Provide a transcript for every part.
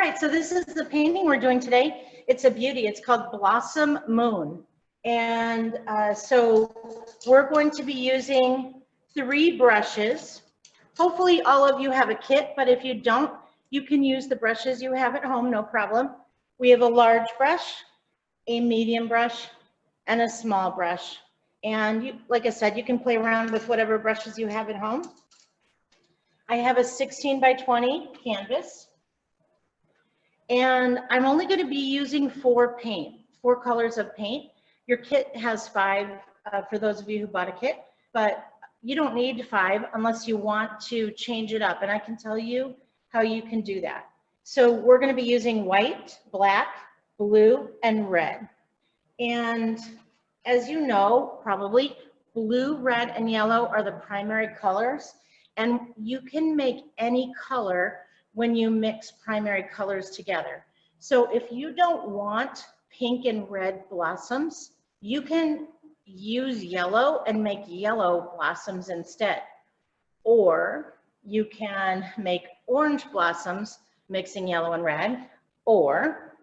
right, so this is the painting we're doing today. It's a beauty. It's called Blossom Moon. And so we're going to be using 3 brushes. Hopefully all of you have a kit, but if you don't, you can use the brushes you have at home, no problem. We have a large brush, a medium brush, and a small brush. And you, like I said, you can play around with whatever brushes you have at home. I have a 16 by 20 canvas. And I'm only going to be using 4 colors of paint. Your kit has 5 for those of you who bought a kit, but you don't need 5 unless you want to change it up. And I can tell you how you can do that. So we're going to be using white, black, blue, and red. And as you know, probably blue, red, and yellow are the primary colors. And you can make any color when you mix primary colors together. So if you don't want pink and red blossoms, you can use yellow and make yellow blossoms instead. Or you can make orange blossoms mixing yellow and red, or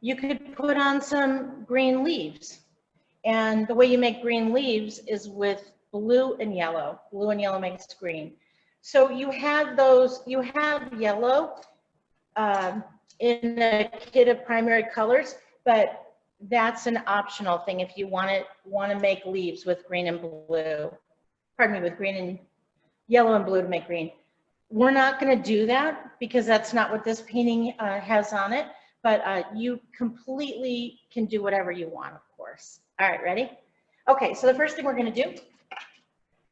you could put on some green leaves. And the way you make green leaves is with blue and yellow. Blue and yellow makes green. So you have those, you have yellow in a kit of primary colors, but that's an optional thing if you want to make leaves with green and blue. Pardon me, with green and yellow and blue to make green. We're not going to do that because that's not what this painting has on it, but you completely can do whatever you want, of course. All right, ready? Okay, so the first thing we're going to do,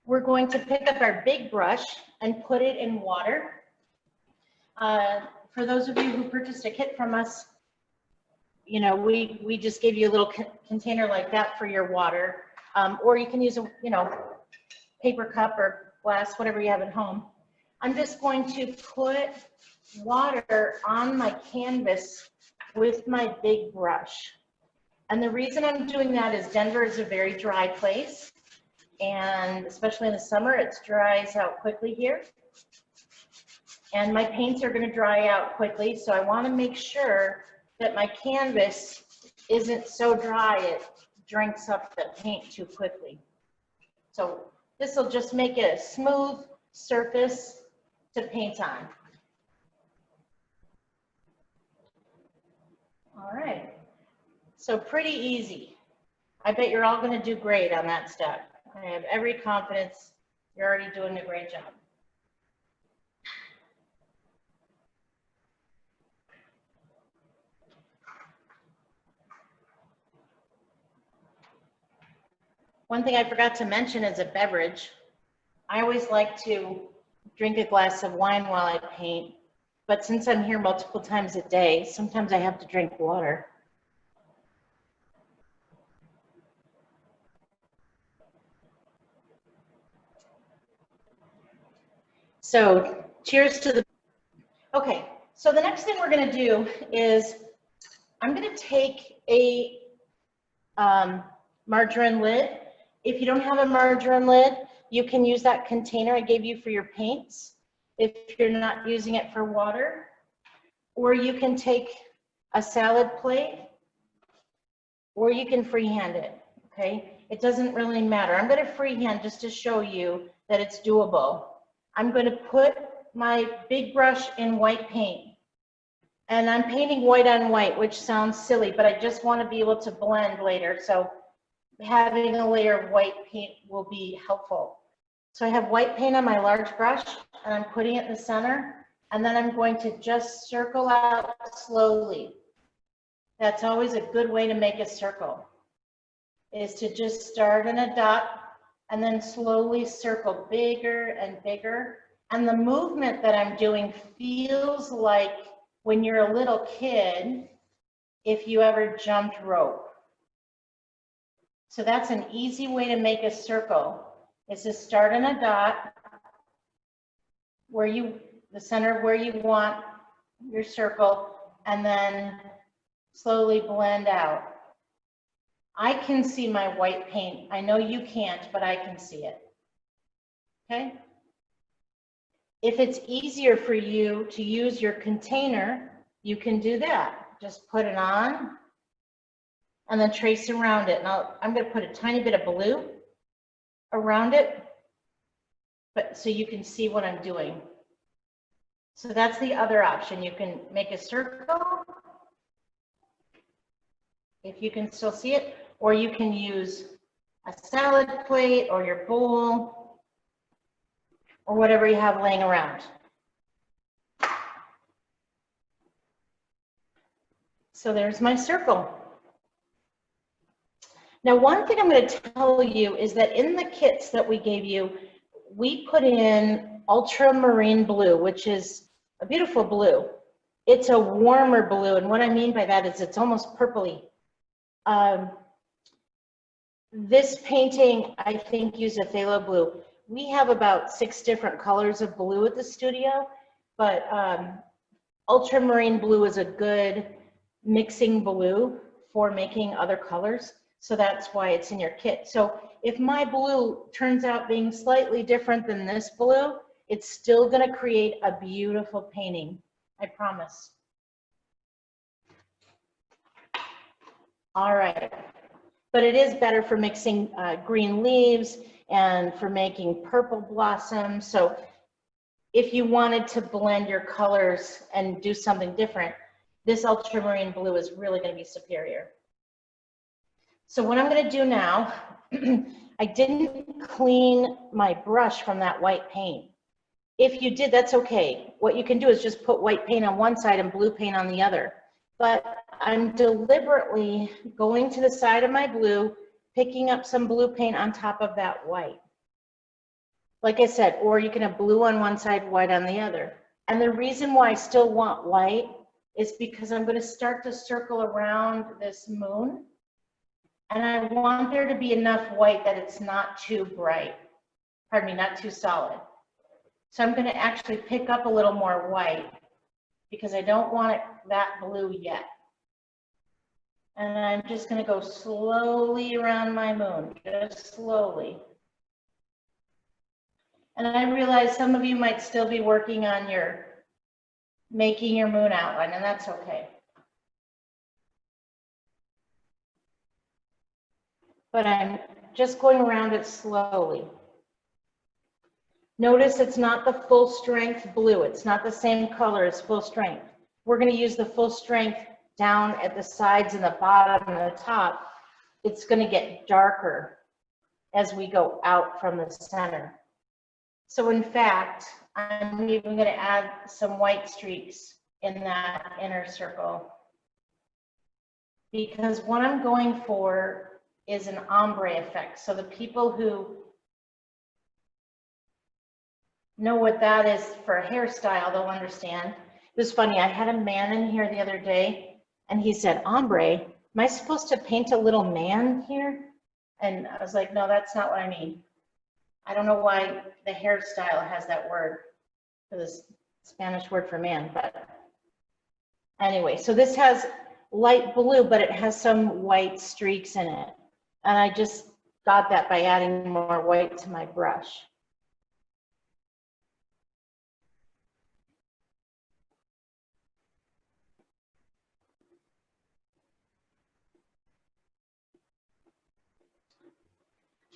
we're going to pick up our big brush and put it in water. For those of you who purchased a kit from us, you know, we just gave you a little container like that for your water, or you can use a, you know, paper cup or glass, whatever you have at home. I'm just going to put water on my canvas with my big brush. And the reason I'm doing that is Denver is a very dry place. And especially in the summer, it dries out quickly here. And my paints are going to dry out quickly, so I want to make sure that my canvas isn't so dry it drinks up the paint too quickly. So this will just make it a smooth surface to paint on. All right, so pretty easy. I bet you're all going to do great on that step. I have every confidence you're already doing a great job. One thing I forgot to mention is a beverage. I always like to drink a glass of wine while I paint, but since I'm here multiple times a day, sometimes I have to drink water. So cheers to the, okay, so the next thing we're gonna do is I'm gonna take a margarine lid. If you don't have a margarine lid, you can use that container I gave you for your paints if you're not using it for water. Or you can take a salad plate, or you can freehand it, okay? It doesn't really matter. I'm gonna freehand just to show you that it's doable. I'm going to put my big brush in white paint, and I'm painting white on white, which sounds silly, but I just want to be able to blend later. So having a layer of white paint will be helpful. So I have white paint on my large brush, and I'm putting it in the center, and then I'm going to just circle out slowly. That's always a good way to make a circle, is to just start in a dot and then slowly circle bigger and bigger. And the movement that I'm doing feels like when you're a little kid, if you ever jumped rope. So that's an easy way to make a circle, is to start in a dot where you, the center of where you want your circle, and then slowly blend out. I can see my white paint. I know you can't, but I can see it. Okay? If it's easier for you to use your container you can do that. Just put it on and then trace around it. Now I'm going to put a tiny bit of blue around it, but so you can see what I'm doing. So that's the other option. You can make a circle, if you can still see it, or you can use a salad plate or your bowl or whatever you have laying around. So there's my circle. Now, one thing I'm going to tell you is that in the kits that we gave you, we put in ultramarine blue, which is a beautiful blue. It's a warmer blue, and what I mean by that is it's almost purpley. This painting, I think, used a phthalo blue. We have about 6 different colors of blue at the studio, but ultramarine blue is a good mixing blue for making other colors. So that's why it's in your kit. So if my blue turns out being slightly different than this blue, it's still going to create a beautiful painting. I promise. All right. But it is better for mixing green leaves and for making purple blossoms. So if you wanted to blend your colors and do something different, this ultramarine blue is really going to be superior. So what I'm going to do now, I didn't clean my brush from that white paint. If you did, that's okay. What you can do is just put white paint on one side and blue paint on the other. But I'm deliberately going to the side of my blue, picking up some blue paint on top of that white. Like I said, or you can have blue on one side, white on the other. And the reason why I still want white is because I'm going to start to circle around this moon. And I want there to be enough white that it's not too bright. Pardon me, not too solid. So I'm going to actually pick up a little more white because I don't want it that blue yet. And I'm just going to go slowly around my moon, just slowly. And I realize some of you might still be working on making your moon outline, and that's okay. But I'm just going around it slowly. Notice it's not the full strength blue. It's not the same color as full strength. We're going to use the full strength down at the sides and the bottom and the top. It's going to get darker as we go out from the center. So in fact, I'm even going to add some white streaks in that inner circle, because what I'm going for is an ombre effect. So the people who know what that is for a hairstyle, they'll understand. It was funny, I had a man in here the other day and he said, ombre, am I supposed to paint a little man here? And I was like, no, that's not what I mean. I don't know why the hairstyle has that word, for this Spanish word for man, but anyway, so this has light blue, but it has some white streaks in it. And I just got that by adding more white to my brush.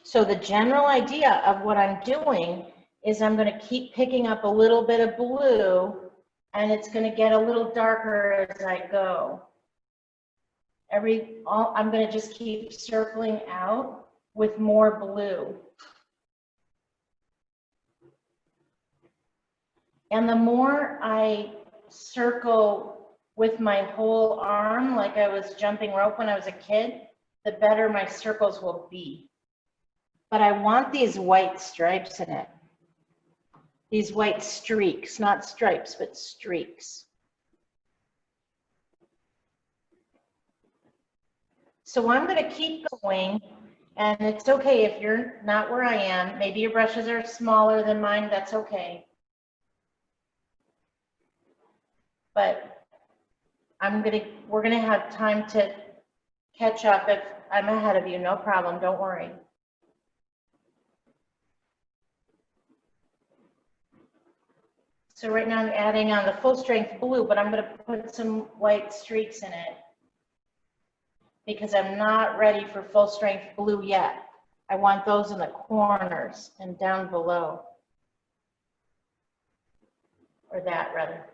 So the general idea of what I'm doing is I'm going to keep picking up a little bit of blue, and it's going to get a little darker as I go. I'm going to just keep circling out with more blue. And the more I circle with my whole arm, like I was jumping rope when I was a kid, the better my circles will be. But I want these white stripes in it. These white streaks, not stripes, but streaks. So I'm going to keep going, and it's okay if you're not where I am. Maybe your brushes are smaller than mine, that's okay. But we're going to have time to catch up if I'm ahead of you, no problem, don't worry. So right now I'm adding on the full strength blue, but I'm going to put some white streaks in it because I'm not ready for full strength blue yet. I want those in the corners and down below, or that rather.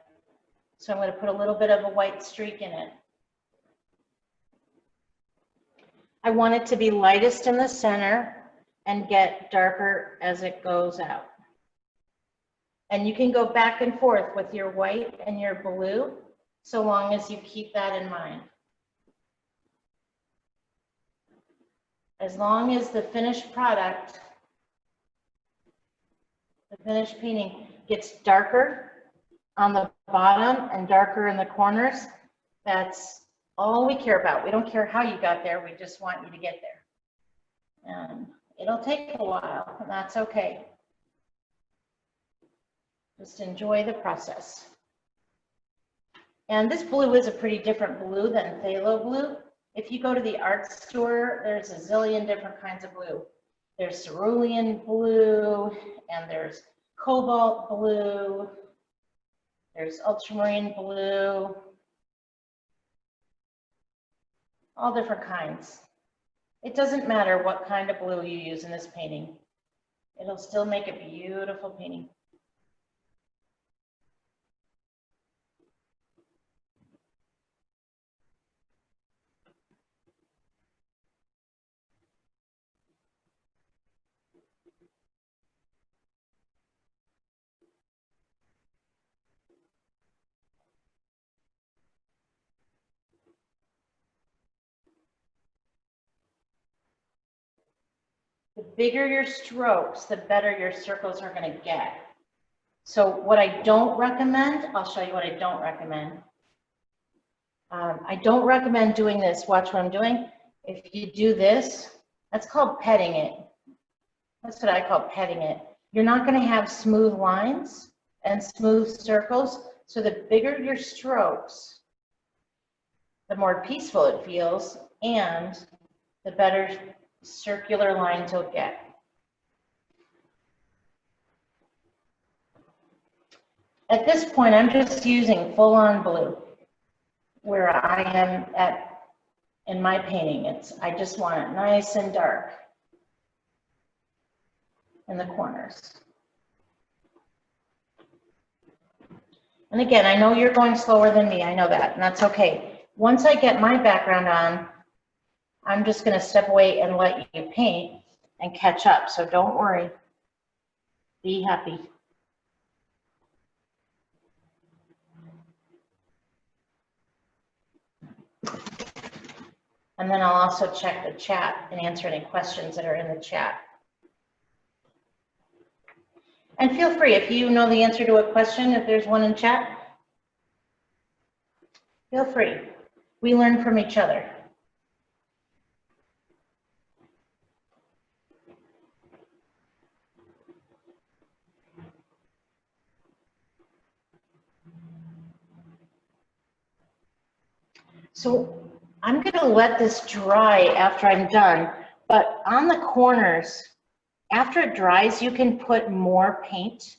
So I'm going to put a little bit of a white streak in it. I want it to be lightest in the center and get darker as it goes out. And you can go back and forth with your white and your blue, so long as you keep that in mind. As long as the finished product, the finished painting gets darker on the bottom and darker in the corners, that's all we care about. We don't care how you got there, we just want you to get there. And it'll take a while, and that's okay. Just enjoy the process. And this blue is a pretty different blue than phthalo blue. If you go to the art store, there's a zillion different kinds of blue. There's cerulean blue, and there's cobalt blue, there's ultramarine blue, all different kinds. It doesn't matter what kind of blue you use in this painting. It'll still make a beautiful painting. The bigger your strokes, the better your circles are going to get. So what I don't recommend, I'll show you what I don't recommend. I don't recommend doing this. Watch what I'm doing. If you do this, that's called petting it. That's what I call petting it. You're not going to have smooth lines and smooth circles. So the bigger your strokes, the more peaceful it feels, and the better circular lines you'll get. At this point, I'm just using full-on blue where I am at in my painting. I just want it nice and dark in the corners. And again, I know you're going slower than me. I know that, and that's okay. Once I get my background on, I'm just going to step away and let you paint and catch up. So don't worry. Be happy. And then I'll also check the chat and answer any questions that are in the chat. And feel free, if you know the answer to a question, if there's one in chat, feel free. We learn from each other. So I'm going to let this dry after I'm done, but on the corners, after it dries, you can put more paint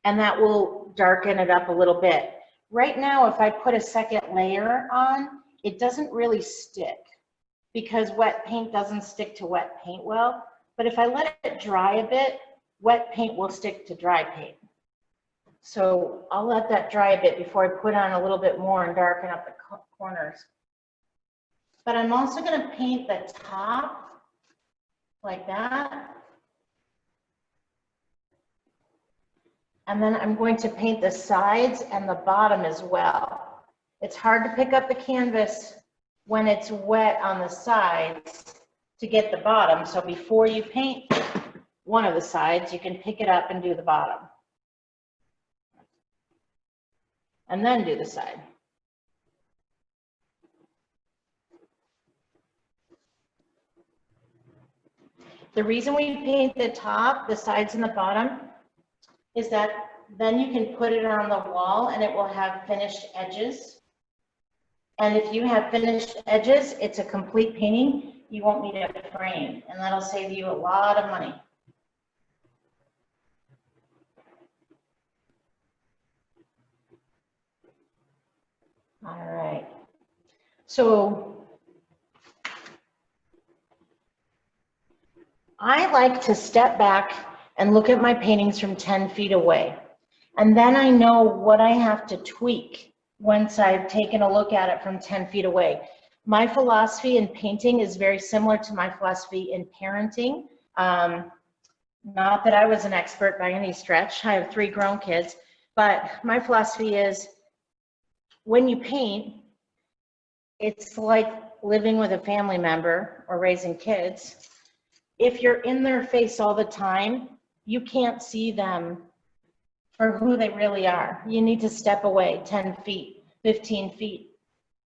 and that will darken it up a little bit. Right now, if I put a second layer on, it doesn't really stick because wet paint doesn't stick to wet paint well. But if I let it dry a bit, wet paint will stick to dry paint. So I'll let that dry a bit before I put on a little bit more and darken up the corners. But I'm also going to paint the top like that. And then I'm going to paint the sides and the bottom as well. It's hard to pick up the canvas when it's wet on the sides to get the bottom. So before you paint one of the sides, you can pick it up and do the bottom. And then do the side. The reason we paint the top, the sides and the bottom is that then you can put it on the wall and it will have finished edges. And if you have finished edges, it's a complete painting. You won't need a frame, and that'll save you a lot of money. All right. So I like to step back and look at my paintings from 10 feet away. And then I know what I have to tweak once I've taken a look at it from 10 feet away. My philosophy in painting is very similar to my philosophy in parenting. Not that I was an expert by any stretch. I have 3 grown kids, but my philosophy is when you paint, it's like living with a family member or raising kids. If you're in their face all the time, you can't see them for who they really are. You need to step away 10 feet, 15 feet,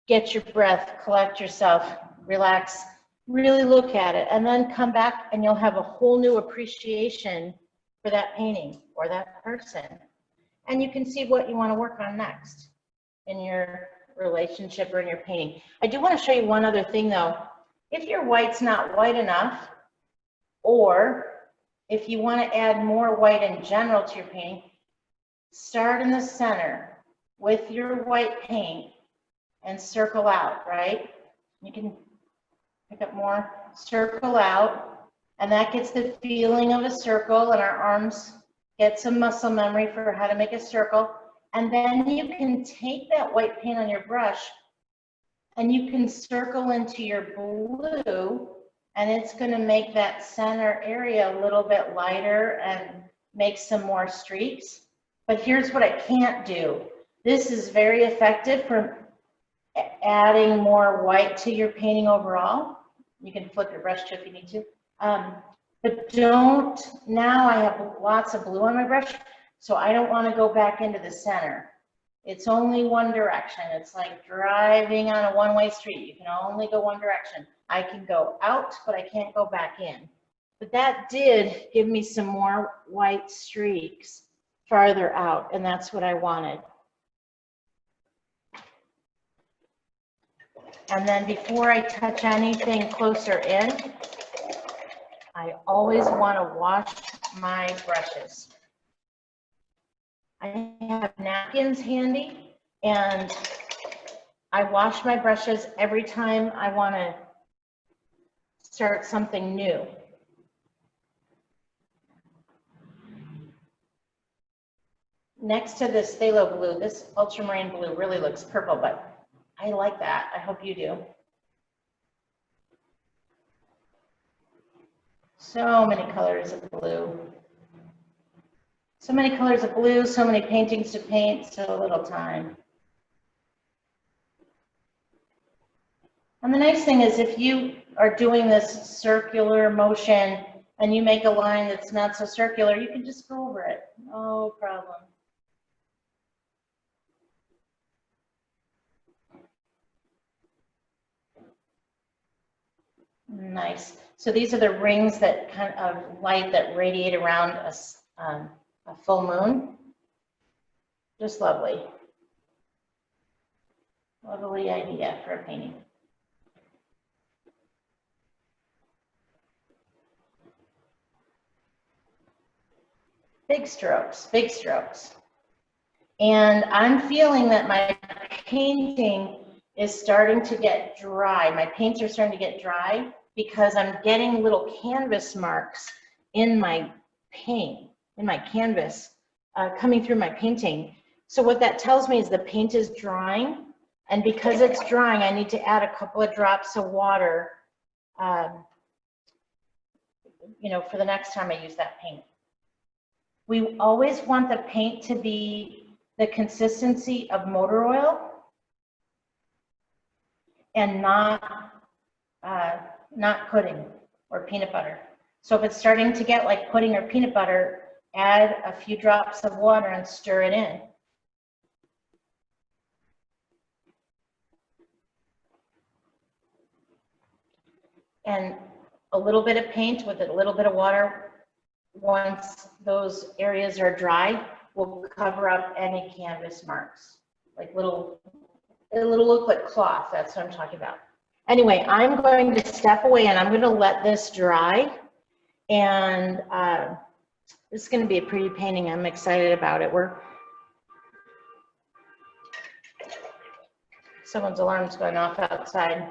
get your breath, collect yourself, relax, really look at it, and then come back and you'll have a whole new appreciation for that painting or that person. And you can see what you want to work on next in your relationship or in your painting. I do want to show you one other thing though. If your white's not white enough, or if you want to add more white in general to your painting, start in the center with your white paint and circle out, right? You can pick up more, circle out, and that gets the feeling of a circle, and our arms get some muscle memory for how to make a circle. And then you can take that white paint on your brush and you can circle into your blue, and it's going to make that center area a little bit lighter and make some more streaks. But here's what I can't do. This is very effective for adding more white to your painting overall. You can flip your brush too if you need to. But don't, now I have lots of blue on my brush, so I don't want to go back into the center. It's only one direction. It's like driving on a one-way street. You can only go one direction. I can go out, but I can't go back in. But that did give me some more white streaks farther out, and that's what I wanted. And then before I touch anything closer in, I always want to wash my brushes. I have napkins handy, and I wash my brushes every time I want to start something new. Next to this phthalo blue, this ultramarine blue really looks purple, but I like that. I hope you do. So many colors of blue. So many colors of blue, so many paintings to paint, so little time. And the nice thing is if you are doing this circular motion and you make a line that's not so circular, you can just go over it. No problem. Nice. So these are the rings that kind of light that radiate around a full moon. Just lovely. Lovely idea for a painting. Big strokes, big strokes. And I'm feeling that my painting is starting to get dry. My paints are starting to get dry because I'm getting little canvas marks in my paint, in my canvas, coming through my painting. So what that tells me is the paint is drying, and because it's drying, I need to add a couple of drops of water, you know, for the next time I use that paint. We always want the paint to be the consistency of motor oil and not pudding or peanut butter. So if it's starting to get like pudding or peanut butter, add a few drops of water and stir it in. And a little bit of paint with a little bit of water, once those areas are dry, will cover up any canvas marks. Like it'll look like cloth. That's what I'm talking about. Anyway, I'm going to step away and I'm going to let this dry. And this is going to be a pretty painting. I'm excited about it. Someone's alarm's going off outside.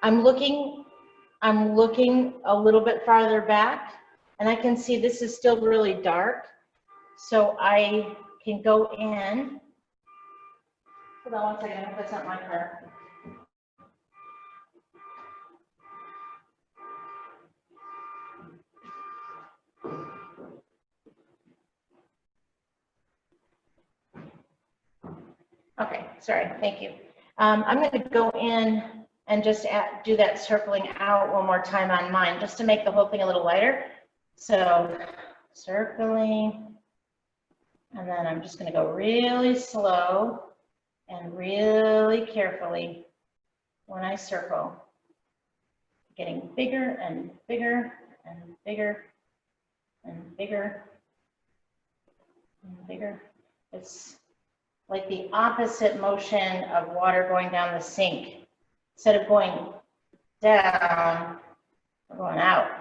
I'm looking a little bit farther back, and I can see this is still really dark. So I can go in. Hold on one second, that's not my car. Okay, sorry, thank you. I'm going to go in and just do that circling out one more time on mine, just to make the whole thing a little lighter. So circling, and then I'm just going to go really slow and really carefully when I circle, getting bigger and bigger and bigger and bigger and bigger. It's like the opposite motion of water going down the sink. Instead of going down, we're going out.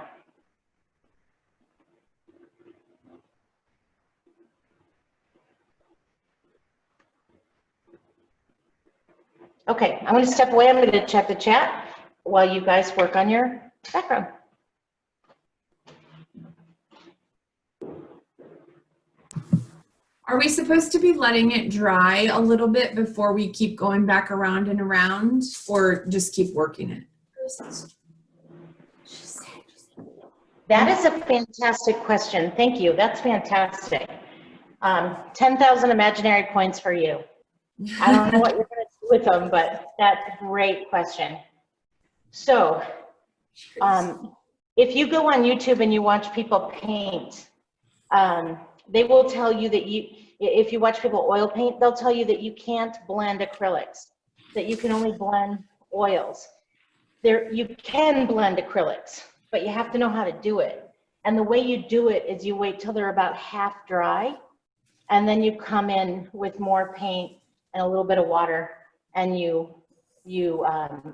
Okay, I'm going to step away. I'm going to check the chat while you guys work on your background. Are we supposed to be letting it dry a little bit before we keep going back around and around, or just keep working it? That is a fantastic question. Thank you. That's fantastic. 10,000 imaginary points for you. I don't know what you're going to do with them, but that's a great question. So if you go on YouTube and you watch people paint, they will tell you that if you watch people oil paint, they'll tell you that you can't blend acrylics, that you can only blend oils. You can blend acrylics, but you have to know how to do it. And the way you do it is you wait till they're about half dry, and then you come in with more paint and a little bit of water, and you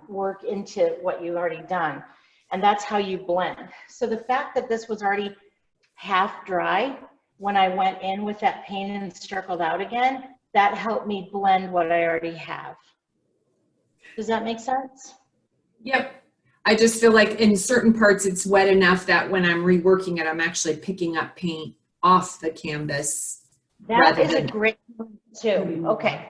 work into what you've already done. And that's how you blend. So the fact that this was already half dry, when I went in with that paint and circled out again, that helped me blend what I already have. Does that make sense? Yep. I just feel like in certain parts it's wet enough that when I'm reworking it, I'm actually picking up paint off the canvas. That is a great point too. Okay.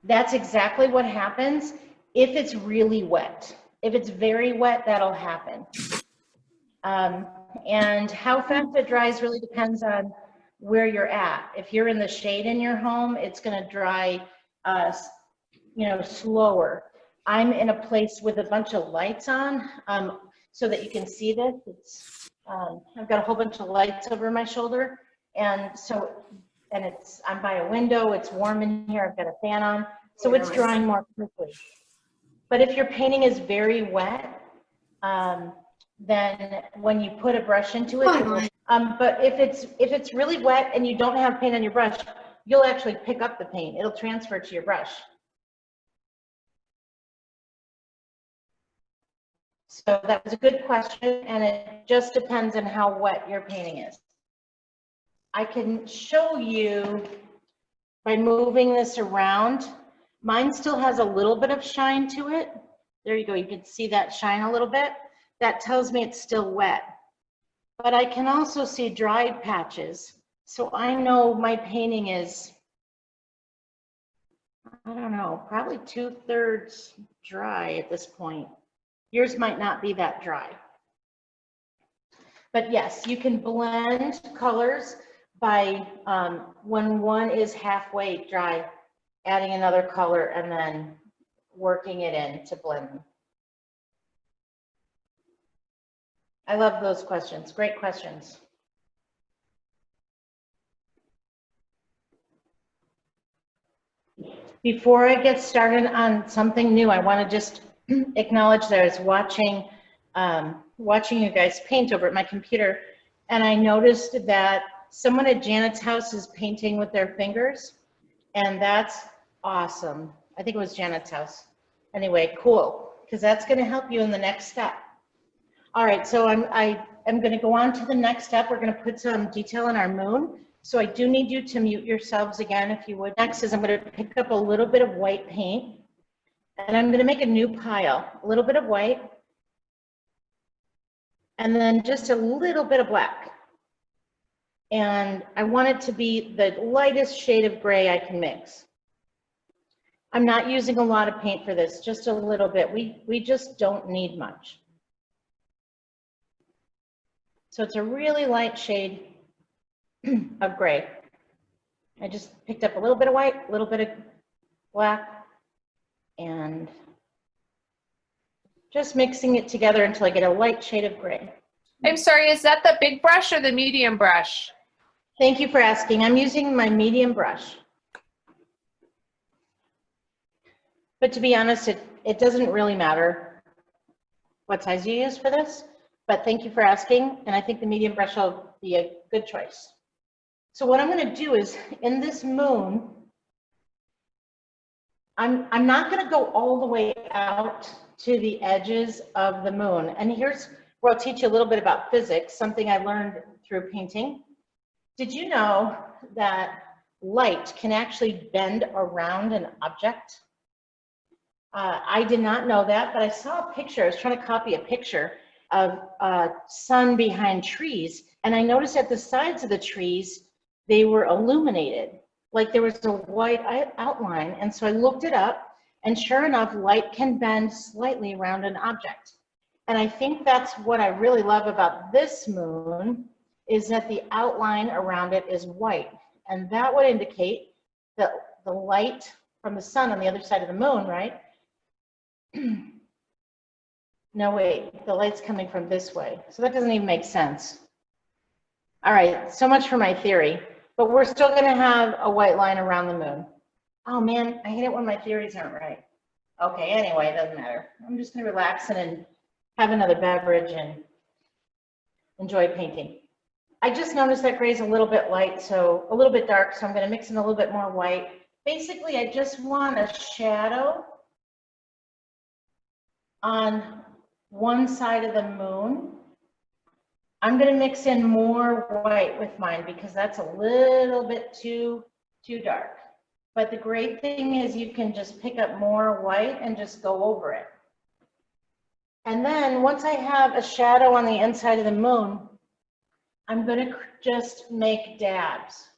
That's exactly what happens if it's really wet. If it's very wet, that'll happen. And how fast it dries really depends on where you're at. If you're in the shade in your home, it's going to dry, slower. I'm in a place with a bunch of lights on, so that you can see this. I've got a whole bunch of lights over my shoulder, and I'm by a window. It's warm in here. I've got a fan on, so it's drying more quickly. But if your painting is very wet, then when you put a brush into it, but if it's really wet and you don't have paint on your brush, you'll actually pick up the paint. It'll transfer to your brush. So that was a good question, and it just depends on how wet your painting is. I can show you by moving this around. Mine still has a little bit of shine to it. There you go. You can see that shine a little bit. That tells me it's still wet. But I can also see dried patches. So I know my painting is, I don't know, probably 2/3 dry at this point. Yours might not be that dry. But yes, you can blend colors by when one is halfway dry, adding another color and then working it in to blend them. I love those questions. Great questions. Before I get started on something new, I want to just acknowledge that I was watching you guys paint over at my computer, and I noticed that someone at Janet's house is painting with their fingers, and that's awesome. I think it was Janet's house. Anyway, cool, because that's going to help you in the next step. All right, so I'm going to go on to the next step. We're going to put some detail in our moon. So I do need you to mute yourselves again, if you would. Next is I'm going to pick up a little bit of white paint, And I'm gonna make a new pile, a little bit of white, and then just a little bit of black. And I want it to be the lightest shade of gray I can mix. I'm not using a lot of paint for this, just a little bit. We just don't need much. So it's a really light shade of gray. I just picked up a little bit of white, a little bit of black, and just mixing it together until I get a light shade of gray. I'm sorry, is that the big brush or the medium brush? Thank you for asking. I'm using my medium brush. But to be honest, it doesn't really matter what size you use for this, but thank you for asking, and I think the medium brush will be a good choice. So what I'm gonna do is, in this moon, I'm not gonna go all the way out to the edges of the moon, and here's where I'll teach you a little bit about physics, something I learned through painting. Did you know that light can actually bend around an object? I did not know that, but I saw a picture. I was trying to copy a picture of sun behind trees, and I noticed at the sides of the trees, they were illuminated, like there was a white outline. And so I looked it up, and sure enough, light can bend slightly around an object. And I think that's what I really love about this moon, is that the outline around it is white. And that would indicate that the light from the sun on the other side of the moon, right? No, wait, the light's coming from this way. So that doesn't even make sense. All right, so much for my theory, but we're still gonna have a white line around the moon. Oh man, I hate it when my theories aren't right. Okay, anyway, it doesn't matter. I'm just gonna relax and have another beverage and enjoy painting. I just noticed that gray's a little bit light, so a little bit dark, so I'm gonna mix in a little bit more white. Basically, I just want a shadow on one side of the moon. I'm gonna mix in more white with mine because that's a little bit too dark. But the great thing is you can just pick up more white and just go over it. And then once I have a shadow on the inside of the moon, I'm gonna just make dabs.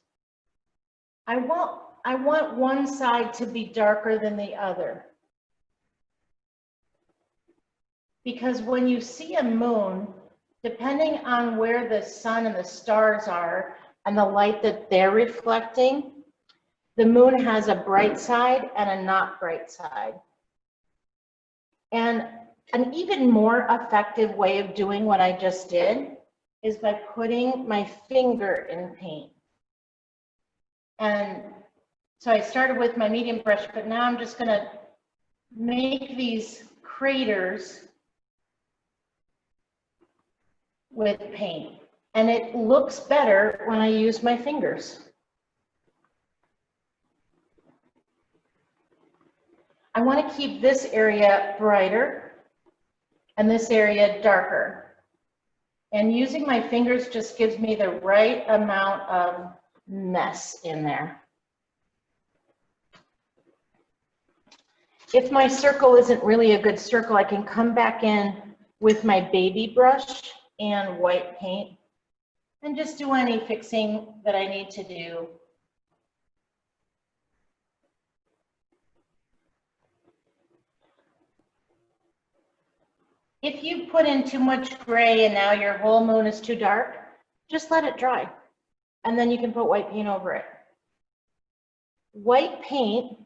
I want one side to be darker than the other. Because when you see a moon, depending on where the sun and the stars are and the light that they're reflecting, the moon has a bright side and a not bright side. And an even more effective way of doing what I just did is by putting my finger in paint. And so I started with my medium brush, but now I'm just gonna make these craters with paint. And it looks better when I use my fingers. I want to keep this area brighter and this area darker. And using my fingers just gives me the right amount of mess in there. If my circle isn't really a good circle, I can come back in with my baby brush and white paint and just do any fixing that I need to do. If you put in too much gray and now your whole moon is too dark, just let it dry. And then you can put white paint over it. White paint,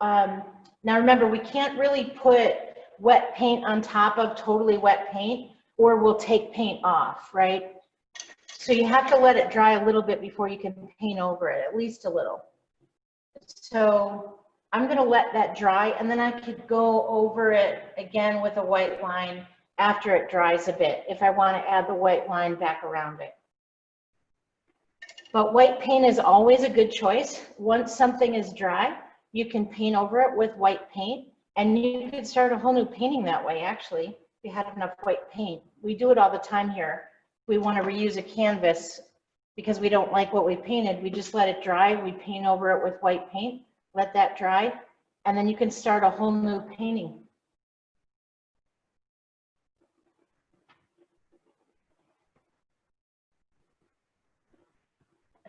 now remember, we can't really put wet paint on top of totally wet paint or we'll take paint off, right? So you have to let it dry a little bit before you can paint over it, at least a little. So I'm gonna let that dry and then I could go over it again with a white line after it dries a bit, if I wanna add the white line back around it. But white paint is always a good choice. Once something is dry, you can paint over it with white paint and you could start a whole new painting that way, actually, if you had enough white paint. We do it all the time here. We wanna reuse a canvas because we don't like what we painted. We just let it dry, we paint over it with white paint, let that dry, And then you can start a whole new painting.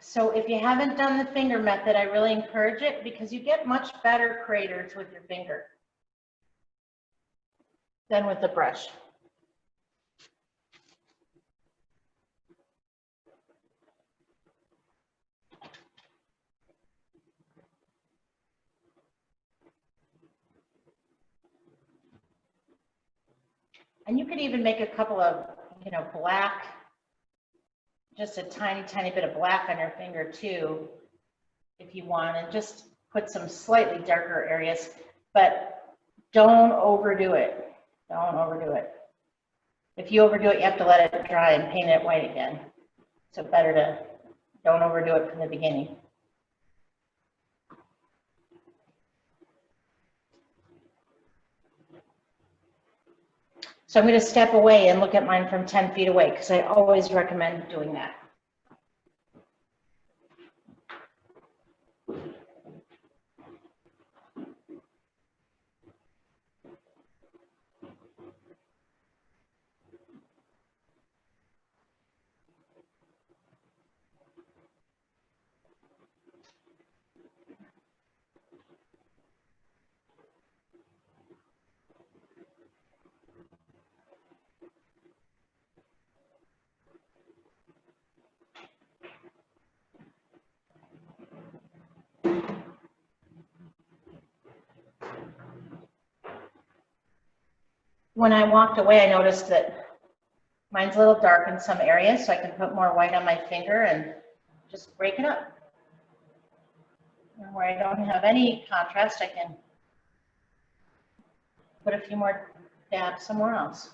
So if you haven't done the finger method, I really encourage it because you get much better craters with your finger than with the brush. And you could even make a couple of, black, just a tiny, tiny bit of black on your finger too, if you want, and just put some slightly darker areas, but don't overdo it. Don't overdo it. If you overdo it, you have to let it dry and paint it white again. So better to don't overdo it from the beginning. So I'm going to step away and look at mine from 10 feet away because I always recommend doing that. When I walked away, I noticed that mine's a little dark in some areas, so I can put more white on my finger and just break it up. And where I don't have any contrast, I can put a few more dabs somewhere else.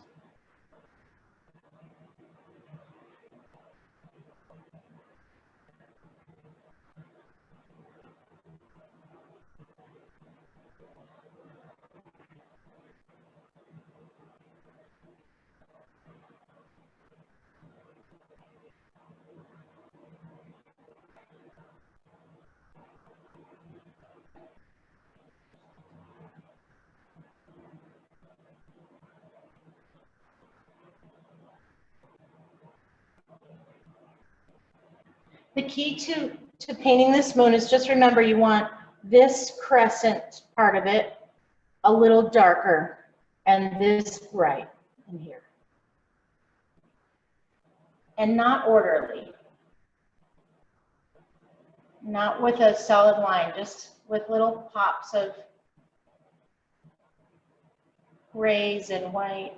The key to painting this moon is just remember you want this crescent part of it a little darker and this bright in here. And not orderly. Not with a solid line, just with little pops of grays and white.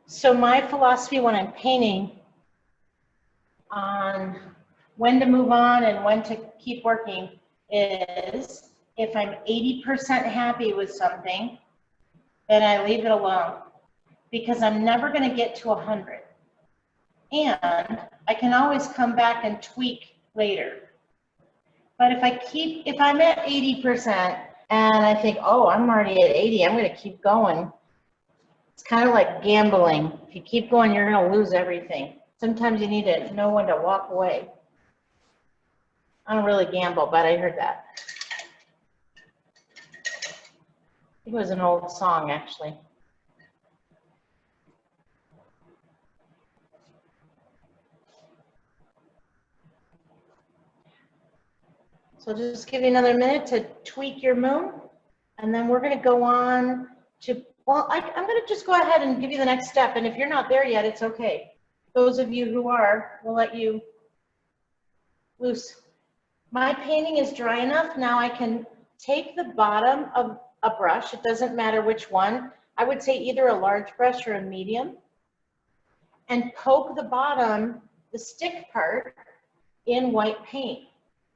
So my philosophy when I'm painting on when to move on and when to keep working is if I'm 80% happy with something, then I leave it alone because I'm never going to get to 100. And I can always come back and tweak later. But if I'm at 80% and I think, oh, I'm already at 80, I'm going to keep going. It's kind of like gambling. If you keep going, you're going to lose everything. Sometimes you need to know when to walk away. I don't really gamble, but I heard that. I think it was an old song, actually. So just give you another minute to tweak your moon, and then we're going to go on to, well, I'm going to just go ahead and give you the next step, and if you're not there yet, it's okay. Those of you who are, we'll let you loose. My painting is dry enough. Now I can take the bottom of a brush. It doesn't matter which one. I would say either a large brush or a medium, and poke the bottom, the stick part, in white paint.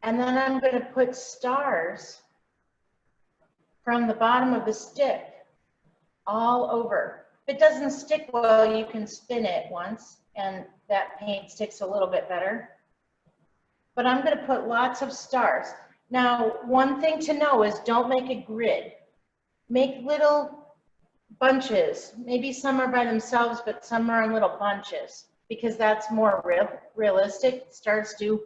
And then I'm going to put stars from the bottom of the stick all over. If it doesn't stick well, you can spin it once and that paint sticks a little bit better. But I'm going to put lots of stars. Now, one thing to know is don't make a grid. Make little bunches. Maybe some are by themselves, but some are in little bunches, because that's more realistic. Stars do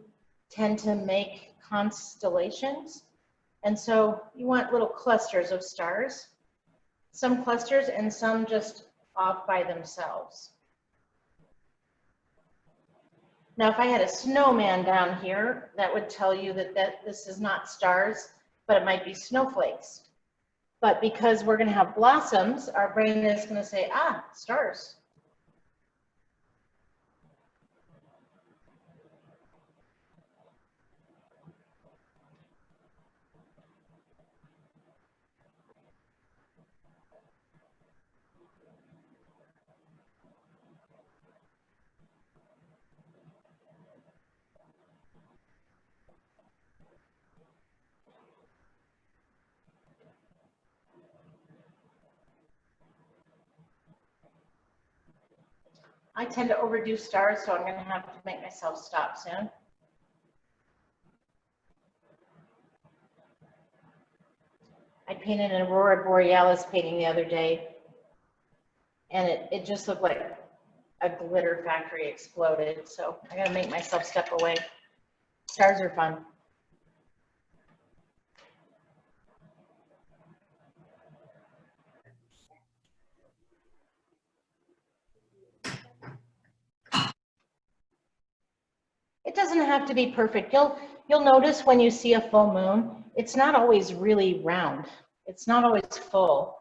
tend to make constellations. And so you want little clusters of stars. Some clusters and some just off by themselves. Now, if I had a snowman down here, that would tell you that this is not stars, but it might be snowflakes. But because we're going to have blossoms, our brain is going to say, ah, stars. I tend to overdo stars, so I'm going to have to make myself stop soon. I painted an Aurora Borealis painting the other day, and it just looked like a glitter factory exploded. So I got to make myself step away. Stars are fun. It doesn't have to be perfect. You'll notice when you see a full moon, it's not always really round. It's not always full,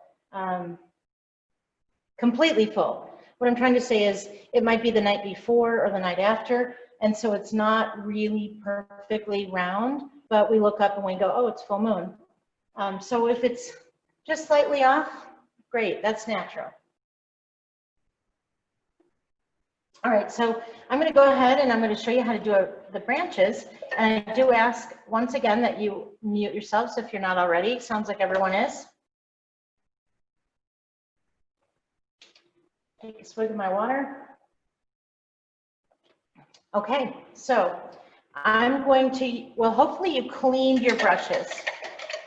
completely full. What I'm trying to say is it might be the night before or the night after, and so it's not really perfectly round, but we look up and we go, oh, it's full moon. So if it's just slightly off, great, that's natural. All right, so I'm going to go ahead and I'm going to show you how to do the branches. And I do ask once again that you mute yourselves if you're not already. Sounds like everyone is. Take a swig of my water. Okay, so I'm going to, well, hopefully you cleaned your brushes.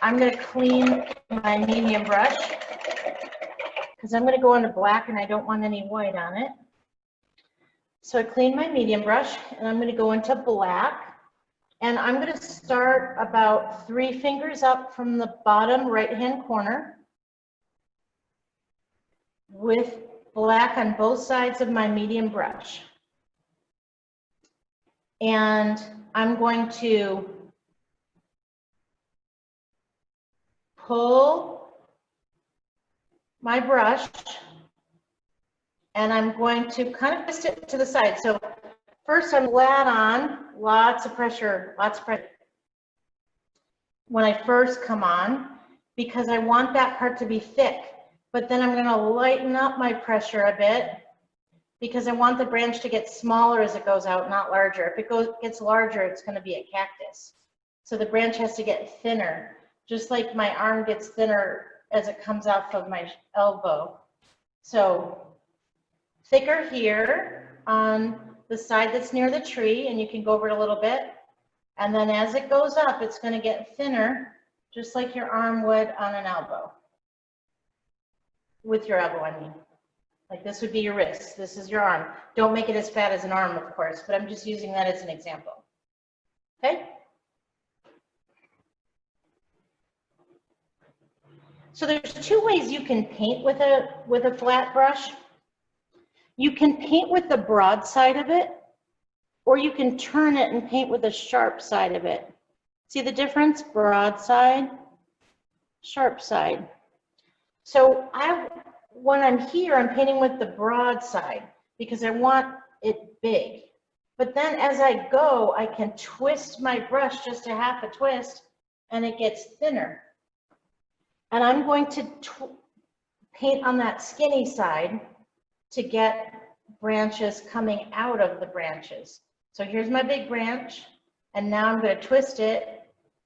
I'm going to clean my medium brush because I'm going to go into black and I don't want any white on it. So I cleaned my medium brush and I'm going to go into black, and I'm going to start about 3 fingers up from the bottom right-hand corner with black on both sides of my medium brush. And I'm going to pull my brush and I'm going to kind of twist it to the side. So first I'm flat on, lots of pressure when I first come on, because I want that part to be thick. But then I'm going to lighten up my pressure a bit because I want the branch to get smaller as it goes out, not larger. If it gets larger, it's going to be a cactus. So the branch has to get thinner, just like my arm gets thinner as it comes off of my elbow. So thicker here on the side that's near the tree, and you can go over it a little bit. And then as it goes up, it's going to get thinner, just like your arm would on an elbow. With your elbow, I mean. Like this would be your wrist. This is your arm. Don't make it as fat as an arm, of course, but I'm just using that as an example. Okay? So there's 2 ways you can paint with a flat brush. You can paint with the broad side of it, or you can turn it and paint with the sharp side of it. See the difference? Broad side, sharp side. So when I'm here, I'm painting with the broad side because I want it big. But then as I go, I can twist my brush just a half a twist and it gets thinner. And I'm going to paint on that skinny side to get branches coming out of the branches. So here's my big branch, and now I'm going to twist it,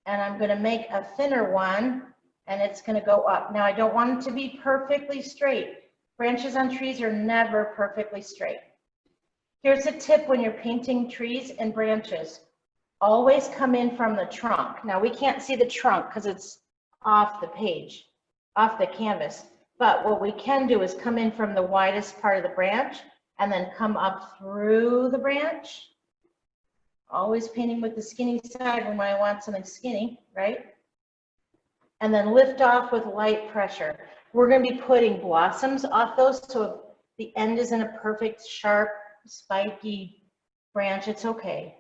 and I'm going to make a thinner one, and it's going to go up. Now I don't want it to be perfectly straight. Branches on trees are never perfectly straight. Here's a tip when you're painting trees and branches. Always come in from the trunk. Now we can't see the trunk because it's off the page, off the canvas. But what we can do is come in from the widest part of the branch and then come up through the branch. Always painting with the skinny side when I want something skinny, right? And then lift off with light pressure. We're going to be putting blossoms off those, so the end isn't a perfect, sharp, spiky branch, it's okay.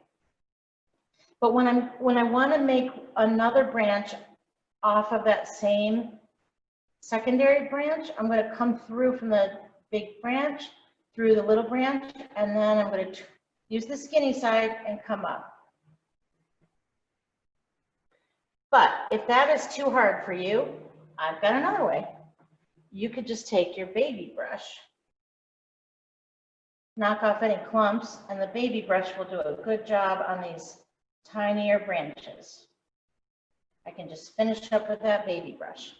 But when I want to make another branch off of that same secondary branch, I'm going to come through from the big branch, through the little branch, and then I'm going to use the skinny side and come up. But if that is too hard for you, I've got another way. You could just take your baby brush, knock off any clumps, and the baby brush will do a good job on these tinier branches. I can just finish up with that baby brush.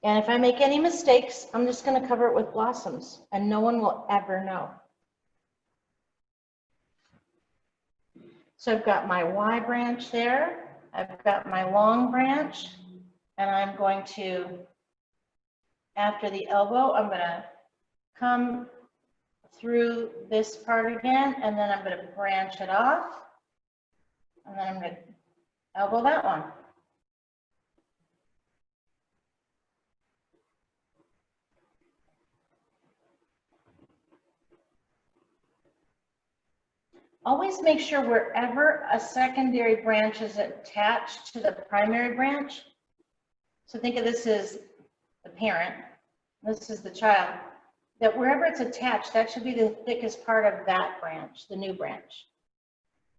And if I make any mistakes, I'm just going to cover it with blossoms, and no one will ever know. So I've got my Y branch there, I've got my long branch, and I'm going to, after the elbow, I'm going to come through this part again, and then I'm going to branch it off, and then I'm going to elbow that one. Always make sure wherever a secondary branch is attached to the primary branch, so think of this as the parent, this is the child, that wherever it's attached, that should be the thickest part of that branch, the new branch.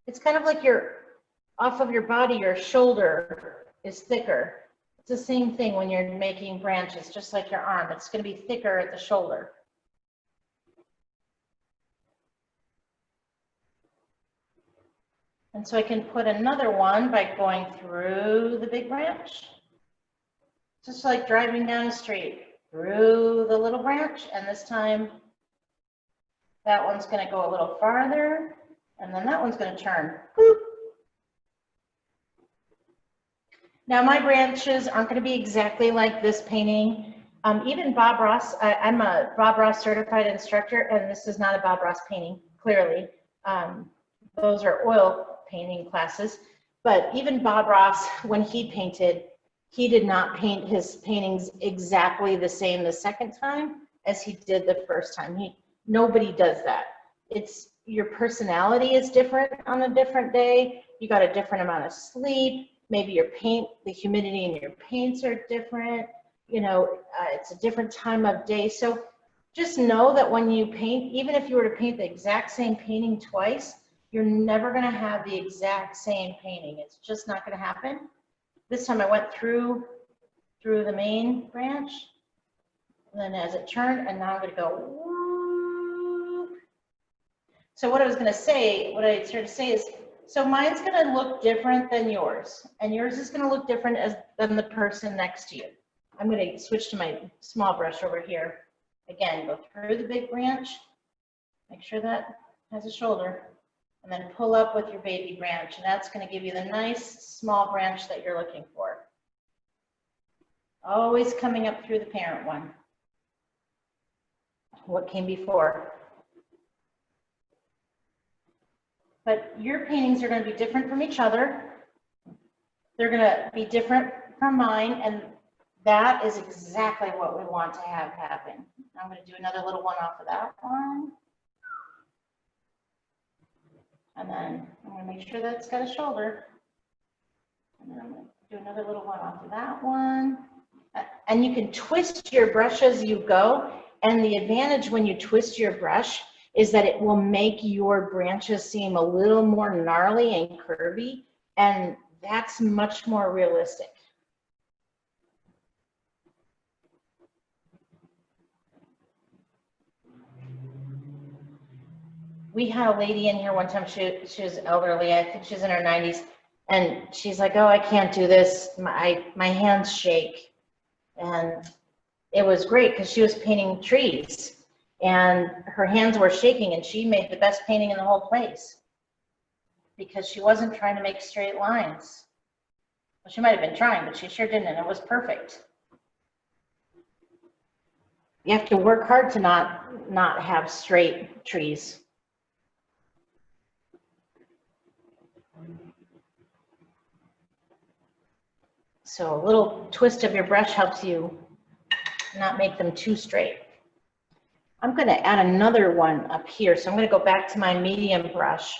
It's kind of like off of your body, your shoulder is thicker. It's the same thing when you're making branches, just like your arm. It's going to be thicker at the shoulder. And so I can put another one by going through the big branch, just like driving down a street, through the little branch, and this time that one's going to go a little farther, and then that one's going to turn. Boop. Now my branches aren't going to be exactly like this painting. Even Bob Ross, I'm a Bob Ross certified instructor, and this is not a Bob Ross painting, clearly. Those are oil painting classes, but even Bob Ross, when he painted, he did not paint his paintings exactly the same the second time as he did the first time. Nobody does that. It's your personality is different on a different day. You got a different amount of sleep. Maybe your paint, the humidity in your paints are different. You know, it's a different time of day. So just know that when you paint, even if you were to paint the exact same painting twice, you're never going to have the exact same painting. It's just not going to happen. This time I went through the main branch, and then as it turned, and now I'm going to go whoop. So what I was going to say, what I started to say is, so mine's going to look different than yours, and yours is going to look different than the person next to you. I'm going to switch to my small brush over here. Again, go through the big branch, make sure that has a shoulder, and then pull up with your baby branch, and that's going to give you the nice small branch that you're looking for. Always coming up through the parent one. What came before. But your paintings are going to be different from each other. They're going to be different from mine, and that is exactly what we want to have happen. I'm going to do another little one off of that one. And then I'm going to make sure that it's got a shoulder. And then I'm going to do another little one off of that one. And you can twist your brush as you go. And the advantage when you twist your brush is that it will make your branches seem a little more gnarly and curvy. And that's much more realistic. We had a lady in here one time, she was elderly, I think she's in her 90s, and she's like, oh, I can't do this, my hands shake. And it was great because she was painting trees. and her hands were shaking, and she made the best painting in the whole place because she wasn't trying to make straight lines. Well, she might have been trying, but she sure didn't, and it was perfect. You have to work hard to not have straight trees. So a little twist of your brush helps you not make them too straight. I'm going to add another one up here. So I'm going to go back to my medium brush.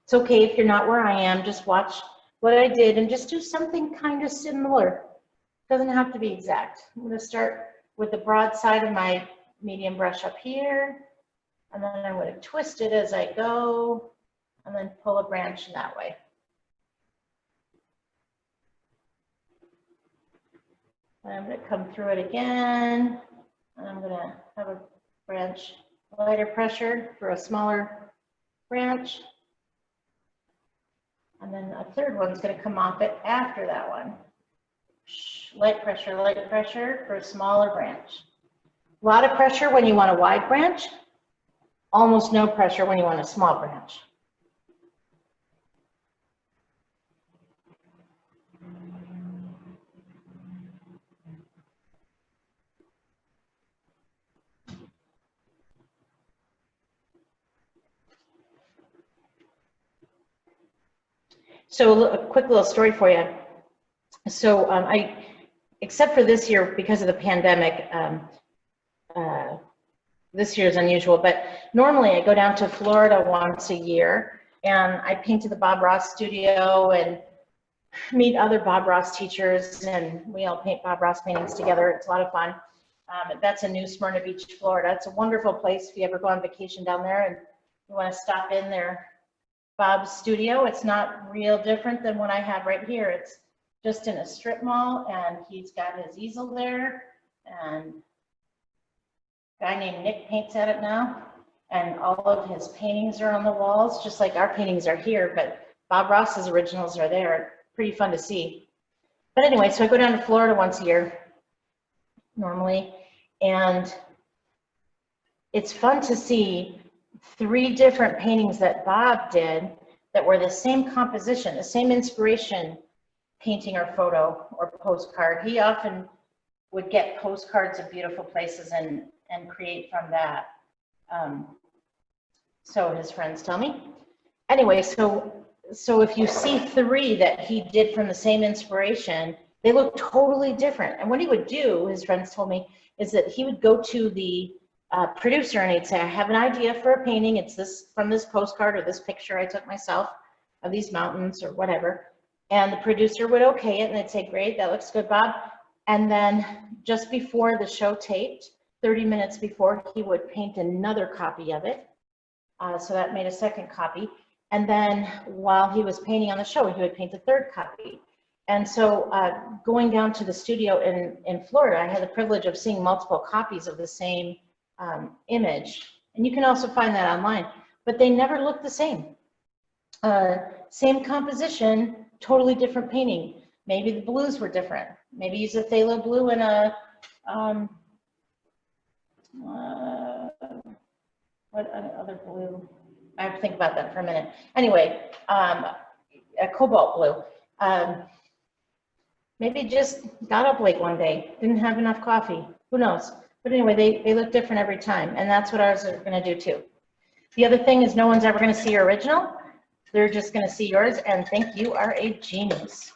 It's okay if you're not where I am, just watch what I did and just do something kind of similar. Doesn't have to be exact. I'm going to start with the broad side of my medium brush up here, and then I'm going to twist it as I go, and then pull a branch in that way. And I'm going to come through it again, and I'm going to have a branch lighter pressure for a smaller branch. And then a third one's going to come off it after that one. Light pressure for a smaller branch. A lot of pressure when you want a wide branch, almost no pressure when you want a small branch. So a quick little story for you. So except for this year, because of the pandemic, this year is unusual, but normally I go down to Florida once a year and I paint to the Bob Ross studio and meet other Bob Ross teachers, and we all paint Bob Ross paintings together. It's a lot of fun. That's in New Smyrna Beach, Florida. It's a wonderful place if you ever go on vacation down there and you want to stop in there. Bob's studio, it's not real different than what I have right here. It's just in a strip mall, and he's got his easel there, and a guy named Nick paints at it now, and all of his paintings are on the walls, just like our paintings are here, but Bob Ross's originals are there. Pretty fun to see. But anyway, so I go down to Florida once a year, normally, and it's fun to see 3 different paintings that Bob did that were the same composition, the same inspiration, painting or photo or postcard. He often would get postcards of beautiful places and create from that. So his friends tell me. Anyway, so if you see 3 that he did from the same inspiration, they look totally different. And what he would do, his friends told me, is that he would go to the producer and he'd say, I have an idea for a painting. It's this from this postcard or this picture I took myself of these mountains or whatever. And the producer would okay it and they'd say, great, that looks good, Bob. And then just before the show taped, 30 minutes before, he would paint another copy of it. So that made a second copy. And then while he was painting on the show, he would paint a third copy. And so going down to the studio in Florida, I had the privilege of seeing multiple copies of the same image, and you can also find that online, but they never look the same. Same composition, totally different painting. Maybe the blues were different. Maybe use a phthalo blue and a what other blue? I have to think about that for a minute. Anyway, a cobalt blue. Maybe just got up late one day, didn't have enough coffee. Who knows? But anyway, they look different every time, and that's what ours are going to do too. The other thing is no one's ever going to see your original. They're just going to see yours and think you are a genius.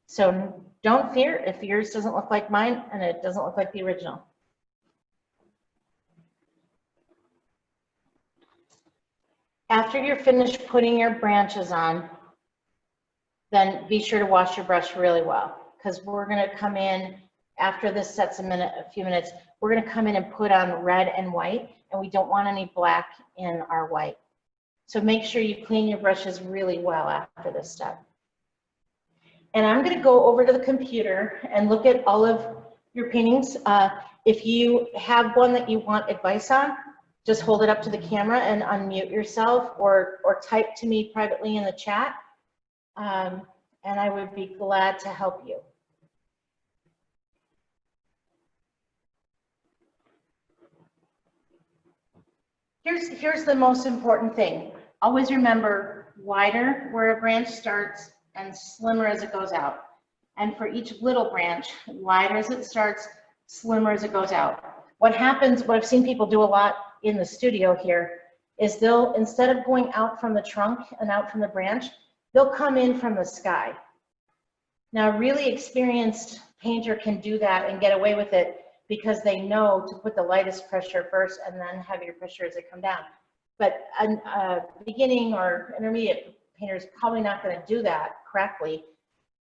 So don't fear if yours doesn't look like mine and it doesn't look like the original. After you're finished putting your branches on, then be sure to wash your brush really well, because we're going to come in after this sets a few minutes, we're going to come in and put on red and white, and we don't want any black in our white. So make sure you clean your brushes really well after this step. And I'm going to go over to the computer and look at all of your paintings. If you have one that you want advice on, just hold it up to the camera and unmute yourself, or type to me privately in the chat, and I would be glad to help you. Here's the most important thing. Always remember wider where a branch starts and slimmer as it goes out. And for each little branch, wider as it starts, slimmer as it goes out. What happens, what I've seen people do a lot in the studio here, is they'll, instead of going out from the trunk and out from the branch, they'll come in from the sky. Now, a really experienced painter can do that and get away with it because they know to put the lightest pressure first and then heavier pressure as they come down. But a beginning or intermediate painter is probably not going to do that correctly.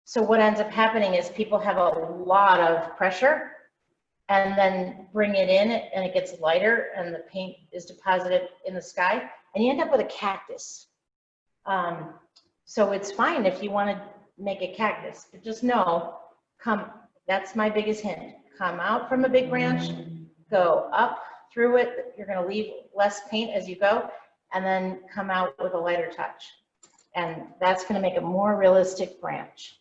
So what ends up happening is people have a lot of pressure and then bring it in and it gets lighter and the paint is deposited in the sky and you end up with a cactus. So it's fine if you want to make a cactus, but just know, that's my biggest hint. Come out from a big branch, go up through it. You're going to leave less paint as you go, and then come out with a lighter touch. And that's going to make a more realistic branch.